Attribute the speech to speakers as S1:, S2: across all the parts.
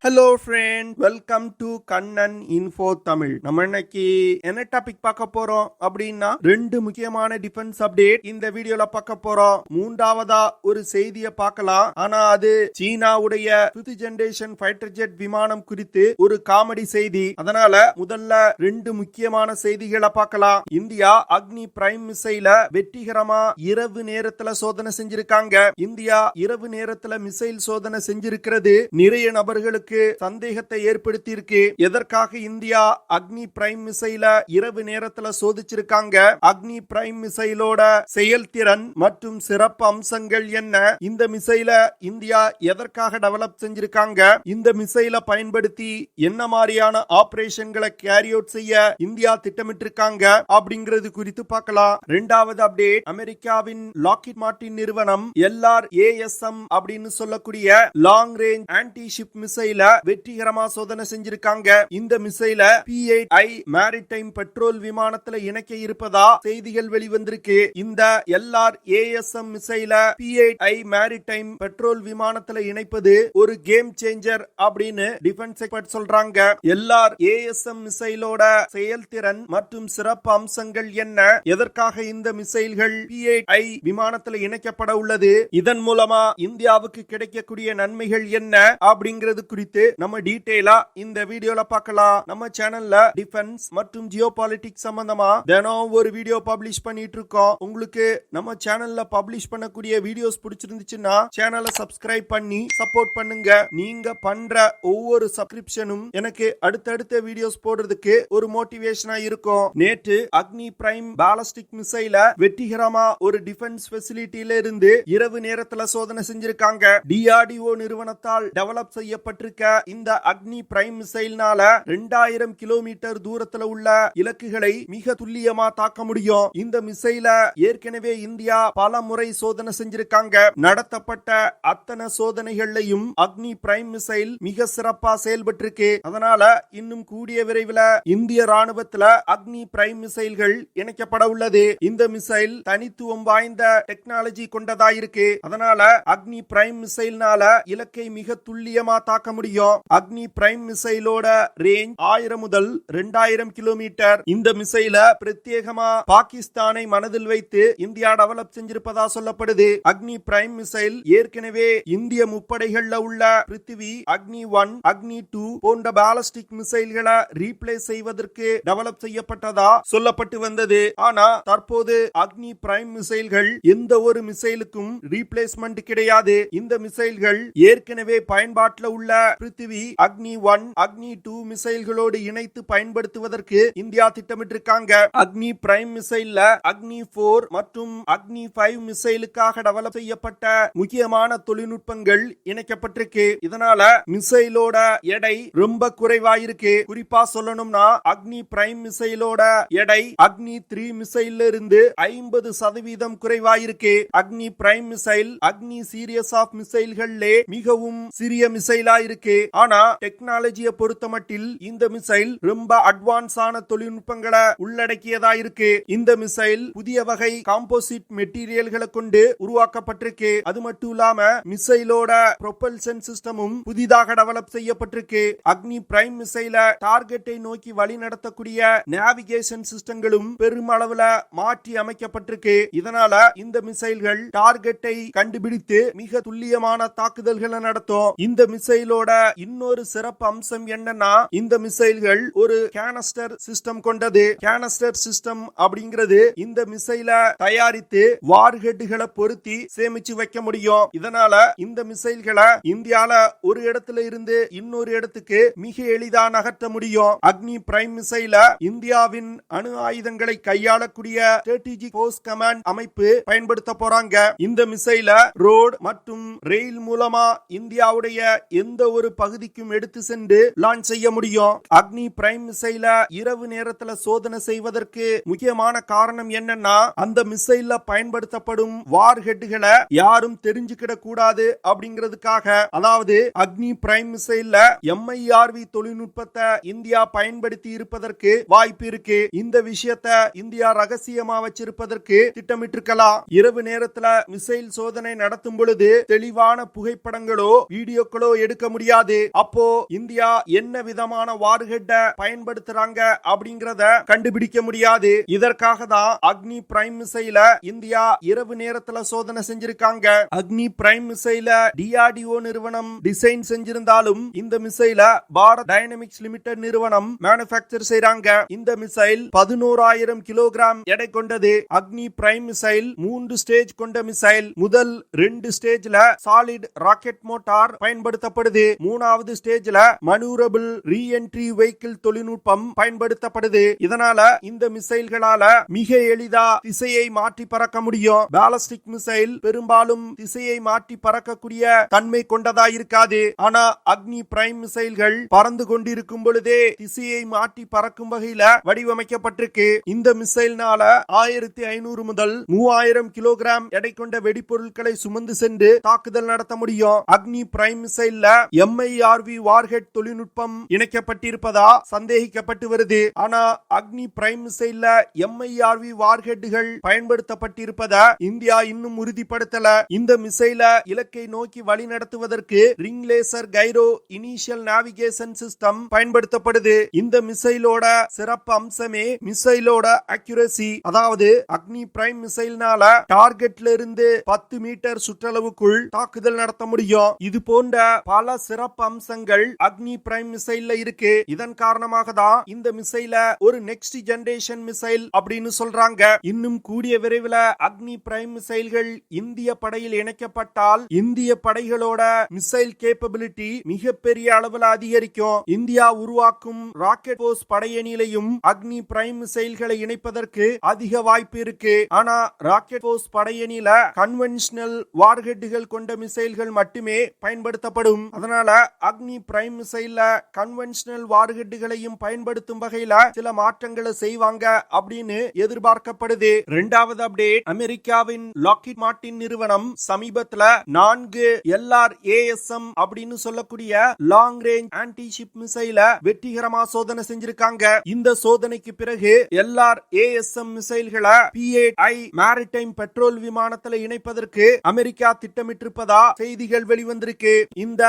S1: Hello friend, welcome to Kannan info Tamil. நம்ம இன்னைக்கு என்ன டாபிக் பார்க்க போறோம் அப்படின்னா, ரெண்டு முக்கியமான டிஃபென்ஸ் அப்டேட் இந்த வீடியோல பார்க்க போறோம். மூன்றாவதா ஒரு செய்தியை பார்க்கலாம். ஆனா அது சீனாவுடைய 5th ஜெனரேஷன் ஃபைட்டர் ஜெட் விமானம் குறித்து ஒரு காமெடி செய்தி. அதனால முதல்ல ரெண்டு முக்கியமான செய்திகளை பார்க்கலாம். இந்தியா அக்னி பிரைம் மிசைல வெற்றிகரமா இரவு நேரத்துல சோதனை செஞ்சிருக்காங்க. இந்தியா இரவு நேரத்துல மிசைல் சோதனை செஞ்சிருக்கிறது நிறைய நபர்களுக்கு சந்தேகத்தை ஏற்படுத்தி இருக்கு. எதற்காக இந்தியா அக்னி பிரைம் மிசைல இரவு நேரத்துல சோதிச்சிருக்காங்க? அக்னி பிரைம் மிசைலோட செயல்திறன் மற்றும் சிறப்பு அம்சங்கள் என்ன? இந்த மிசைல இந்தியா எதற்காக டெவலப் செஞ்சிருக்காங்க? இந்த மிசைல பயன்படுத்தி என்ன மாதிரியான ஆபரேஷன்களை கேரி அவுட் செய்ய இந்தியா திட்டமிட்டிருக்காங்க அப்படிங்கிறது குறித்து பார்க்கலாம். இரண்டாவது அப்டேட், அமெரிக்காவின் லாக்ஹீட் மார்டின் நிறுவனம் LRASM அப்படின்னு சொல்லக்கூடிய லாங் ரேஞ்ச் ஆன்டி ஷிப் மிசைல வெற்றிகரமா சோதனை செஞ்சிருக்காங்க. இந்த மிசைல P-8I மேரிடைம் பெட்ரோல் விமானத்துல இணைக்க இருப்பதா செய்திகள் வெளிவந்திருக்கு. இந்த LRASM மிசைல P-8I மேரிடைம் பெட்ரோல் விமானத்துல இணைப்பது ஒரு கேம் சேஞ்சர் அப்படின்னு டிஃபென்ஸ் எக்ஸ்பர்ட் சொல்றாங்க. LRASM மிசைலோட செயல்திறன் மற்றும் சிறப்பு அம்சங்கள் என்ன? எதற்காக இந்த மிசைல்கள் P-8I விமானத்துல இணைக்கப்பட உள்ளது? இதன் மூலமா இந்தியாவுக்கு கிடைக்கக்கூடிய நன்மைகள் என்ன அப்படிங்கிறது குறித்து நம்ம டீடைலா இந்த வீடியோல பார்க்கலாம். நம்ம சேனல்ல டிஃபென்ஸ் மற்றும் ஜியோபாலிட்டிக்ஸ் சம்பந்தமா தினம் ஒரு வீடியோ பப்ளிஷ் பண்ணிட்டு இருக்கோம். உங்களுக்கு நம்ம சேனல்ல பப்ளிஷ் பண்ணக்கூடிய வீடியோஸ் பிடிச்சிருந்துச்சுன்னா சேனலை சப்ஸ்கிரைப் பண்ணி சப்போர்ட் பண்ணுங்க. நீங்க பண்ற ஒவ்வொரு சப்ஸ்கிரிப்ஷனும் எனக்கு அடுத்தடுத்த வீடியோஸ் போடுறதுக்கு ஒரு மோட்டிவேஷனா இருக்கும். நேற்று அக்னி பிரைம் பாலிஸ்டிக் மிசைல வெற்றிகரமா ஒரு டிஃபென்ஸ் ஃபெசிலிட்டியில இருந்து இரவு நேரத்துல சோதனை செஞ்சிருக்காங்க. DRDO நிறுவனத்தால் டெவலப் செய்யப்பட்டிருக்க இந்த அக்னி பிரைம் மிசைல்னால 2000 கிலோமீட்டர் தூரத்துல உள்ள இலக்குகளை மிக துல்லியமா தாக்க முடியும். இந்த மிசைல ஏற்கனவே இந்தியா பல முறை சோதனை செஞ்சிருக்காங்க. நடத்தப்பட்ட அத்தனை சோதனைகள்லையும் அக்னி பிரைம் மிசைல் மிக சிறப்பா செயல்பட்டிருக்கு. அதனால இன்னும் கூடிய விரைவில் இந்திய ராணுவத்துல அக்னி பிரைம் மிசைல்கள் இணைக்கப்பட உள்ளது. இந்த மிசைல் தனித்துவம் வாய்ந்த டெக்னாலஜி கொண்டதா இருக்கு. அதனால அக்னி பிரைம் மிசைல்னால இலக்கை மிக துல்லியமா தாக்க முடியும். அக்னி பிரைம் மிசைலோட ரேஞ்ச் 1000 முதல் 2000 கிலோமீட்டர். இந்த மிசைல பிரத்யேகமா பாகிஸ்தானை மனதில் வைத்து இந்தியா டெவலப் செஞ்சிருப்பதா சொல்லப்படுது. அக்னி பிரைம் மிசைல் ஏற்கனவே இந்திய முப்படைகள்ல உள்ள பிருத்திவி, அக்னி-1, அக்னி-2 போன்ற பாலிஸ்டிக் மிசைல்களை ரீப்ளேஸ் செய்வதற்கு டெவலப் செய்யப்பட்டதா சொல்லப்பட்டு வந்தது. ஆனா தற்போது அக்னி பிரைம் மிசைல்கள் எந்த ஒரு மிசைலுக்கும் ரீப்ளேஸ்மெண்ட் கிடையாது. இந்த மிசைல்கள் ஏற்கனவே பயன்பாட்டில் உள்ள பிருத்திவி, அக்னி-1, அக்னி-2 மிசைல்களோடு இணைத்து பயன்படுத்துவதற்கு இந்தியா திட்டமிட்டிருக்காங்க. அக்னி பிரைம் மிசைல்ல அக்னி-4 மற்றும் அக்னி-5 மிசைலுக்காக டெவலப் செய்யப்பட்ட முக்கியமான தொழில்நுட்பங்கள் இணைக்கப்பட்டிருக்கு. இதனால மிசைலோட எடை ரொம்ப குறைவாயிருக்கு. குறிப்பா சொல்லணும்னா அக்னி பிரைம் மிசைலோட எடை அக்னி-3 மிசைல்ல இருந்து 50% குறைவாயிருக்கு. அக்னி prime missile Agni serious of மிசைல்களே மிகவும் சிறிய மிசைலா இருக்கு. ஆனா டெக்னாலஜியை பொறுத்தமட்டில் இந்த மிசைல் ரொம்ப அட்வான்ஸான தொழில்நுட்பங்களை உள்ளடக்கியதா இருக்கு. இந்த மிசைல் புதிய வகை காம்போசிட் மெட்டீரியல்களை கொண்டு உருவாக்கப்பட்டிருக்கு. அது மட்டும் இல்லாம மிசைலோட ப்ரொபல்ஷன் சிஸ்டமும் புதிதாக டெவலப் செய்யப்பட்டிருக்கு. அக்னி பிரைம் மிசைல டார்கெட்டை நோக்கி வழி நடத்தக்கூடிய நேவிகேஷன் சிஸ்டங்களும் பெருமளவுல மாற்றி அமைக்கப்பட்டிருக்கு. இதனால இந்த மிசைல்கள் டார்கெட்டை கண்டுபிடித்து மிக துல்லியமான தாக்குதல்களை நடத்தும். இந்த மிசைலோட இன்னொரு சிறப்பு அம்சம் என்னன்னா, இந்த மிசைல்கள் ஒரு கேனஸ்டர் சிஸ்டம் கொண்டது. கேனஸ்டர் சிஸ்டம் அப்படிங்கிறது இந்த மிசைல தயாரித்து வார்ஹெட்களை பொருத்தி சேமிச்சு வைக்க முடியும். இதனால இந்த மிசைல்களை இந்தியால ஒரு இடத்துல இருந்து இன்னொரு இடத்துக்கு மிக எளிதா நகர்த்த முடியும். அக்னி பிரைம் மிசைல இந்தியாவின் அணு ஆயுதங்களை கையாளக்கூடிய ஸ்ட்ராட்டஜிக் ஃபோர்ஸ் கமாண்ட் அமைப்பு பயன்படுத்த போறாங்க. இந்த மிசைல ரோட் மற்றும் ரயில் மூலமா இந்தியாவுடைய எந்த ஒரு பகுதிக்கும் எடுத்து சென்று லான்ச் செய்ய முடியும். அக்னி பிரைம் மிசைல இரவு நேரத்துல சோதனை செய்வதற்கு முக்கியமான காரணம் என்னன்னா, அந்த மிசைல்ல பயன்படுத்தப்படும் வார்ஹெட்களை யாரும் தெரிஞ்சுக்கிட கூடாது அப்படிங்கிறதுக்காக. அதாவது அக்னி பிரைம் மிசைல்ல MIRV தொழில்நுட்பத்தை இந்தியா பயன்படுத்தி இருப்பதற்கு வாய்ப்பு இருக்கு. இந்த விஷயத்தை இந்தியா ரகசியமா வச்சிருப்பதற்கு திட்டமிட்டிருக்கலாம். இரவு நேரத்துல மிசைல் சோதனை நடத்தும் பொழுது தெளிவான புகைப்படங்களோ வீடியோக்களோ எடுக்க முடியாது. முடியாது. அப்போ இந்தியா என்ன விதமான வார்ஹெட்ட பயன்படுத்துறாங்க அப்படிங்கறத கண்டுபிடிக்க முடியாது. இதற்காக தான் அக்னி பிரைம் மிசைல இந்தியா இரவு நேரத்துல சோதனை செஞ்சிருக்காங்க. அக்னி பிரைம் மிசைல டிஆர்டிஓ நிறுவனம் டிசைன் செஞ்சிருந்தாலும் இந்த மிசைல பாரத் டைனமிக்ஸ் லிமிடெட் நிறுவனம் மேனுஃபேக்சர் செய்றாங்க. இந்த மிசைல் 11,000 கிலோகிராம் எடை கொண்டது. அக்னி பிரைம் மிசைல் 3 ஸ்டேஜ் கொண்ட மிசைல். முதல் 2 ஸ்டேஜ்ல சாலிட் ராக்கெட் மோட்டார் பயன்படுத்தப்படுது. 3வது ஸ்டேஜ்ல மனூரபிள் ரீஎன்ட்ரி வெஹிக்கிள் தொழில்நுட்பம் பயன்படுத்தப்படுது. இதனால இந்த மிசைல்களால மிக எளிதா திசையை மாற்றி பறக்க முடியும். பாலிஸ்டிக் மிசைல் பெரும்பாலும் திசையை மாற்றி பறக்கக்கூடிய தன்மை கொண்டதா இருக்காது. ஆனா அக்னி பிரைம் மிசைல்கள் பறந்து கொண்டிருக்கும் பொழுதே திசையை மாற்றி பறக்கும் வகையில வடிவமைக்கப்பட்டிருக்கு. இந்த மிசைல்னால 1500 முதல் 3000 கிலோகிராம் எடை கொண்ட வெடிப்பொருட்களை சுமந்து சென்று தாக்குதல் நடத்த முடியும். அக்னி பிரைம் மிசைல்ல எம்ஐஆர்வி வார்ஹெட் தொழில்நுட்பம் இணைக்கப்பட்டிருப்பதா சந்தேகிக்கப்பட்டு வருது. ஆனா அக்னி பிரைம் மிசைல்ல எம்ஐஆர்வி வார்ஹெட்டுகள் பயன்படுத்தப்பட்டிருப்பதா இந்தியா இன்னும் உறுதிப்படுத்தல. இந்த மிசைல இலக்கை நோக்கி வழி நடத்துவதற்கு ring laser gyro inertial navigation system பயன்படுத்தப்படுது. இந்த மிசைலோட சிறப்பு அம்சமே மிசைலோட அக்யூரசி. அதாவது அக்னி பிரைம் மிசைல்னால டார்கெட்ல இருந்து 10 மீட்டர் சுற்றளவுக்குள் தாக்குதல் நடத்த முடியும். இது போன்ற பல சிறப்பு அம்சங்கள் அக்னி பிரைம் மிசைல்ல இருக்கு. இதன் காரணமாக தான் இந்த மிசைல ஒரு நெக்ஸ்ட் ஜெனரேஷன் மிசைல் அப்படின்னு சொல்றாங்க. இன்னும் கூடிய விரைவில் அக்னி பிரைம் மிசைல்கள் இந்திய படையில் இணைக்கப்பட்டால் இந்திய படைகளோட மிசைல் கேப்பபிலிட்டி மிகப்பெரிய அளவில் அதிகரிக்கும். இந்தியா உருவாக்கும் ராக்கெட் போர்ஸ் படையணியிலையும் அக்னி பிரைம் மிசைல்களை இணைப்பதற்கு அதிக வாய்ப்பு இருக்கு. ஆனா ராக்கெட் போர்ஸ் படையணியில கன்வென்ஷனல் வார்ஹெட்டுகள் கொண்ட மிசைல்கள் மட்டுமே பயன்படுத்தப்படும். அதனால அக்னி பிரைம் மிசைல்ல கன்வென்ஷனல் வார்ஹெட்டுகளையும் பயன்படுத்தும் வகையில சில மாற்றங்களை செய்வாங்க அப்படின்னு எதிர்பார்க்கப்படுது. இரண்டாவது அப்டேட், அமெரிக்காவின் லாக்ஹீட் மார்டின் நிறுவனம் சமீபத்துல 4 LRASM அப்படின்னு சொல்லக்கூடிய லாங் ரேஞ்ச் ஆன்டி ஷிப் மிசைல வெற்றிகரமா சோதனை செஞ்சிருக்காங்க. இந்த சோதனைக்கு பிறகு LRASM மிசைல்களை P-8I மேரிடைம் பெட்ரோல் விமானத்துல இணைப்பதற்கு அமெரிக்கா திட்டமிட்டிருப்பதா செய்திகள் வெளிவந்திருக்கு. இந்த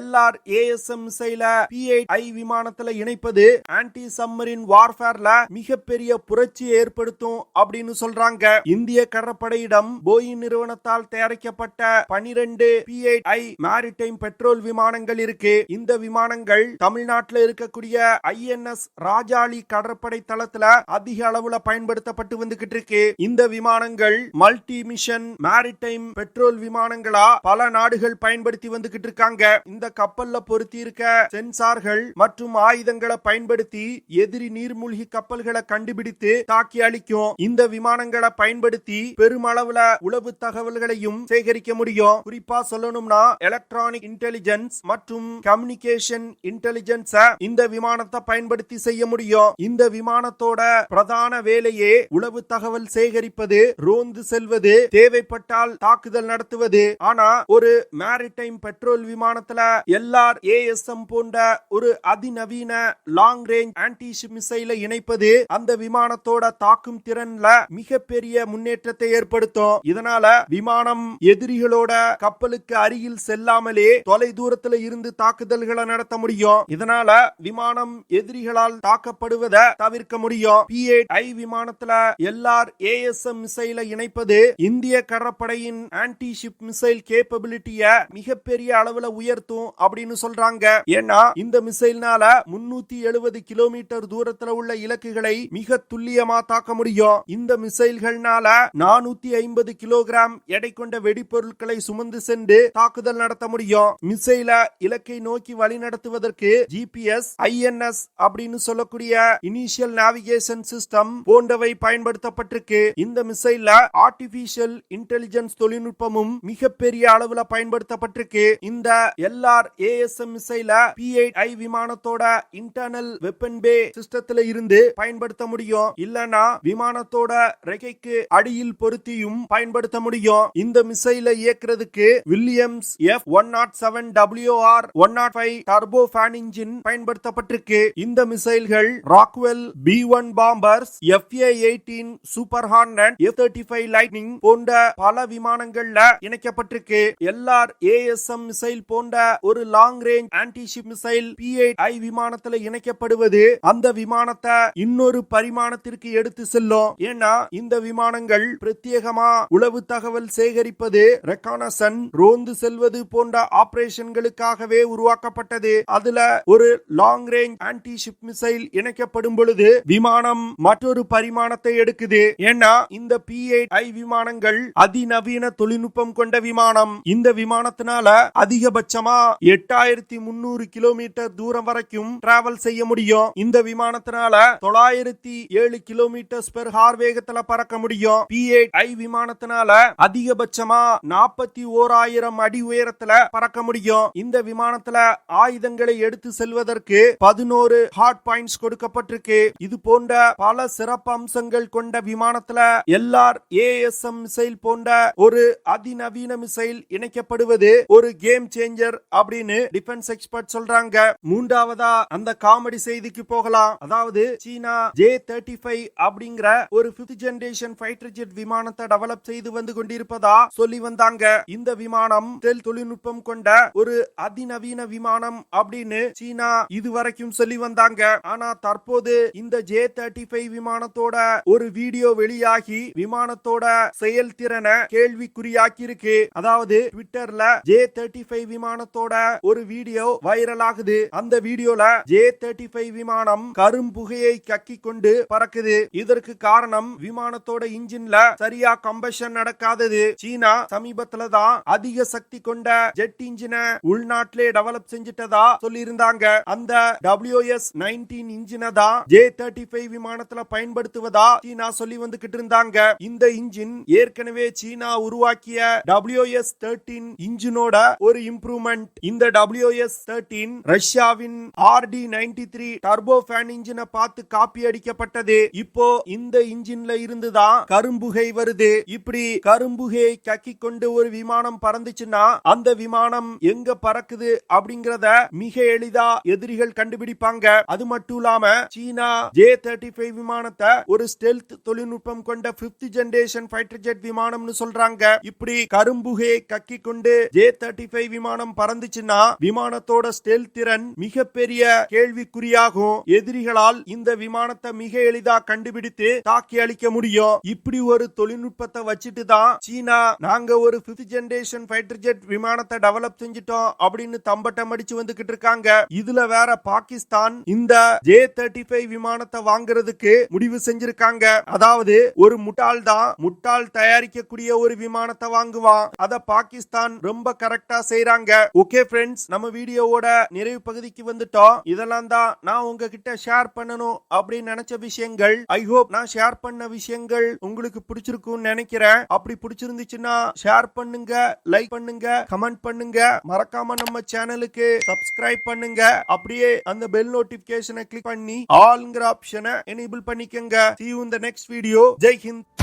S1: LRASM மிசைல P-8I விமானத்துல இணைப்பது ஆன்டி சப்மரின் வார்ஃபேர்ல மிகப்பெரிய புரட்சி ஏற்படுத்தும் அப்படின்னு சொல்றாங்க. இந்திய கடற்படையிடம் போயிங் நிறுவனத்தால் தயாரிக்கப்பட்ட 12 P-8I மேரிடைம் பெட்ரோல் விமானங்கள் இருக்கு. இந்த விமானங்கள் தமிழ்நாட்டில் இருக்கக்கூடிய INS ராஜாளி கடற்படை தளத்துல அதிக அளவுல பயன்படுத்தப்பட்டு வந்துகிட்டு இருக்கு. இந்த விமானங்கள் மல்டி மிஷன் மேரிடைம் பெட்ரோல் விமானங்களா பல நாடுகள் பயன்படுத்தி வந்துகிட்டு இருக்காங்க. இந்த கப்பல்ல பொருத்தி இருக்க சென்சார்கள் மற்றும் ஆயுதங்களை பயன்படுத்தி எதிரி நீர்மூழ்கி கப்பல்களை கண்டுபிடித்து தாக்கி அளிக்கும். இந்த விமானங்களை பயன்படுத்தி பெருமளவுல உளவு தகவல்களையும் சேகரிக்க முடியும். குறிப்பா சொல்லணும்னா எலக்ட்ரானிக் இன்டெலிஜென்ஸ் மற்றும் கம்யூனிகேஷன் இன்டெலிஜென்ஸ் இந்த விமானத்தை பயன்படுத்தி செய்ய முடியும். இந்த விமானத்தோட பிரதான வேலையே உளவு தகவல் சேகரிப்பது, ரோந்து செல்வது, தேவைப்பட்டால் தாக்குதல் நடத்துவது. ஆனா ஒரு மேரிடைம் பெட்ரோல் விமானத்துல LRASM போன்ற ஒரு அதிநவீன லாங் ரேஞ்ச் ஆன்டி ஷிப் மிசைலை இணைப்பது அந்த விமானத்தோட தாக்கும் திறன்ல மிகப்பெரிய முன்னேற்றத்தை ஏற்படுத்தும். இதனால விமானம் எதிரிகளோட கப்பலுக்கு அருகில் செல்லாமலே தொலை தூரத்துல இருந்து தாக்குதல்களை நடத்த முடியும். இதனால விமானம் எதிரிகளால் தாக்கப்படுவதை தவிர்க்க முடியும். P-8I விமானத்துல LRASM மிசைலை இணைப்பது இந்திய கடற்படையின் ஆன்டி ஷிப் மிசைல் கேப்பபிலிட்டிய மிகப்பெரிய அளவுல உயர்த்தும் அப்படின்னு சொல்றாங்க. ஏன்னா இந்த மிசைல்னால 370 கிலோமீட்டர் தூரத்துல உள்ள இலக்குகளை மிக துல்லியமா தாக்க முடியும். இந்த மிசைல்கள்னால 450 கிலோகிராம் எடை கொண்ட வெடிப்பொருட்களை சுமந்து சென்று தாக்குதல் நடத்த முடியும். மிசைல இலக்கை நோக்கி வழி நடத்துவதற்கு GPS, INS அப்படின்னு சொல்லக்கூடிய இனிஷியல் நேவிகேஷன் சிஸ்டம் போன்றவை பயன்படுத்தப்பட்டிருக்கு. இந்த மிசைல்ல ஆர்டிபிஷியல் இன்டெலிஜென்ஸ் தொழில்நுட்பமும் மிகப்பெரிய அளவுல பயன்படுத்தப்பட்டிருக்கு. இந்த LRASM மிசைல P-8I விமானத்தோட இன்டர்னல் வெப்பன் பே சிஸ்டத்துல இருந்து பயன்படுத்த முடியும். இல்லனா விமானத்தோட ரெக்கைக்கு அடியில் பொருத்தியும் பயன்படுத்த முடியும். இந்த மிசைலை இயக்குறதுக்கு Williams F107WR-105 turbo fan engine பயன்படுத்தப்பட்டிருக்கு. இந்த மிசைல்கள் Rockwell B-1 bombers, FA-18 super hornet, F-35 lightning போன்ற பல விமானங்கள்ல இணைக்கப்பட்டிருக்கு. LRASM மிசைல் போன்ற ஒரு ஒரு long range anti ship missile P-8I விமானத்துல இணைக்கப்படுவது அந்த விமானத்தை இன்னொரு பரிமாணத்திற்கு எடுத்து செல்லும். ஏன்னா இந்த விமானங்கள் பிரத்யேகமா உளவு தகவல் சேகரிப்பது, ரெக்கானசன், ரோந்து செல்வது போன்ற ஆபரேஷன்களுக்காகவே உருவாக்கப்பட்டது. அதுல ஒரு long range anti ship missile இணைக்கப்படும் பொழுது விமானம் மற்றொரு பரிமாணத்தை எடுக்குது. ஏன்னா இந்த P-8I விமானங்கள் அதிநவீன தொழில்நுட்பம் கொண்ட விமானம். இந்த விமானத்தினால அதிகபட்சமா 8300 கிலோமீட்டர் தூரம் வரைக்கும் டிராவல் செய்ய முடியும். இந்த விமானத்தினால 907 கிலோமீட்டர் பெர் ஹார் வேகத்துல பறக்க முடியும். P-8I விமானத்தினால அதிகபட்சமா 41,000 அடி உயரத்துல பறக்க முடியும். இந்த விமானத்துல ஆயுதங்களை எடுத்து செல்வதற்கு 11 ஹார்ட் பாயிண்ட்ஸ் கொடுக்கப்பட்டிருக்கு. இது போன்ற பல சிறப்பு அம்சங்கள் கொண்ட விமானத்துல LRASM மிசைல் போன்ற ஒரு அதிநவீன மிசைல் இணைக்கப்படுவது ஒரு கேம் சேஞ்சர் அப்படின்னு டிஃபென்ஸ் எக்ஸ்பர்ட் சொல்றாங்க. மூன்றாவதா அந்த காமெடி செய்திக்கு போகலாம். அதாவது சீனா J-35 அப்படிங்கிற ஒரு 5th ஜெனரேஷன் ஃபைட்டர் ஜெட் விமானத்தை டெவலப் செய்து வந்து கொண்டிருப்பதா சொல்லி வந்தாங்க. இந்த விமானம் ஸ்டெல்த் தொழில்நுட்பம் கொண்ட ஒரு அதிநவீன விமானம் அப்படின்னு சீனா இதுவரைக்கும் சொல்லி வந்தாங்க. ஆனா தற்போது இந்த J-35 விமானத்தோட ஒரு வீடியோ வெளியாகி விமானத்தோட செயல்திறனை கேள்விக்குறியாக்கி இருக்கு. அதாவது ட்விட்டர்ல J-35 விமானத்தோட ஒரு வீடியோ வைரல் ஆகுது. அந்த வீடியோல J-35 விமானம் கரும்புகையை கக்கி கொண்டு பறக்குது. இதற்கு காரணம் விமானத்தோட இன்ஜின்ல சரியா கம்பஷன் நடக்காதது. சீனா சமீபத்துல தான் அதிக சக்தி கொண்ட ஜெட் இன்ஜினை உள்நாட்டிலே டெவலப் செஞ்சிட்டதா சொல்லி இருந்தாங்க. அந்த WS-19 இன்ஜினை தான் J-35 விமானத்துல பயன்படுத்துவதா சீனா சொல்லி வந்துகிட்டு இருந்தாங்க. இந்த இன்ஜின் ஏற்கனவே சீனா உருவாக்கிய WS-13 இன்ஜினோட ஒரு இம்ப்ரூவ்மெண்ட். இந்த WS-13 ரஷ்யாவின் RD-93 டர்போ ஃபேன் இன்ஜினை பார்த்து காப்பி அடிக்கப்பட்டது. இப்போ இந்த இன்ஜின்ல இருந்துதான் கரும்புகை வருது. இப்படி கரும்புகையை கக்கி கொண்டு ஒரு விமானம் பறந்துச்சுன்னா அந்த விமானம் எங்க பறக்குது அப்படிங்கறத மிக எளிதா எதிரிகள் கண்டுபிடிப்பாங்க. அது மட்டும் இல்லாம சீனா J-35 விமானத்தை ஒரு ஸ்டெல்த் தொழில்நுட்பம் கொண்ட 5th ஜெனரேஷன் ஃபைட்டர் ஜெட் விமானம்னு சொல்றாங்க. இப்படி கரும்புகையை கக்கி கொண்டு J-35 விமானம் பறந்துச்சுன்னா விமானத்தோட ஸ்டெல்த் திறன் மிகப்பெரிய கேள்விக்குறியாகும். எதிரிகளால் இந்த விமானத்தை மிக எளிதா கண்டுபிடித்து தாக்கி அளிக்க முடியும். இப்படி ஒரு தொழில்நுட்பத்தை வச்சுட்டு தான் சீனா நாங்க ஒரு 5th ஜெனரேஷன் ஃபைட்டர் ஜெட் விமானத்தை டெவலப் செஞ்சிட்டோம் அப்படின்னு தம்பட்டம் அடிச்சு வந்துகிட்டு இருக்காங்க. இதுல வேற பாகிஸ்தான் இந்த J-35 விமானத்தை வாங்குறதுக்கு முடிவு செஞ்சிருக்காங்க. அதாவது ஒரு முட்டாள் தயாரிக்கக்கூடிய ஒரு விமானத்தை வாங்குவான். அத பாகிஸ்தான் ரொம்ப கரெக்டா செய்றாங்க. ஓகே ஃப்ரெண்ட்ஸ், நம்ம வீடியோவோட நிறைவு பகுதிக்கு வந்துட்டோம். இதெல்லாம் தான் நான் உங்ககிட்ட ஷேர் பண்ணணும் அப்படின்னு நினைச்ச விஷயங்கள். ஐ ஹோப் நான் ஷேர் பண்ண விஷயங்கள் உங்களுக்கு பிடிச்சிருக்கும்னு நினைக்கிறேன். அப்படி பிடிச்சிருந்துச்சுன்னா ஷேர் பண்ணுங்க, லைக் பண்ணுங்க, கமெண்ட் பண்ணுங்க. மறக்காம நம்ம சேனலுக்கு சப்ஸ்கிரைப் பண்ணுங்க. அப்படியே அந்த பெல் நோட்டிபிகேஷனை கிளிக் பண்ணி ஆல்ங்கிற ஆப்ஷனை எனேபிள் பண்ணிக்கங்க. See you in the next video. Jai Hind.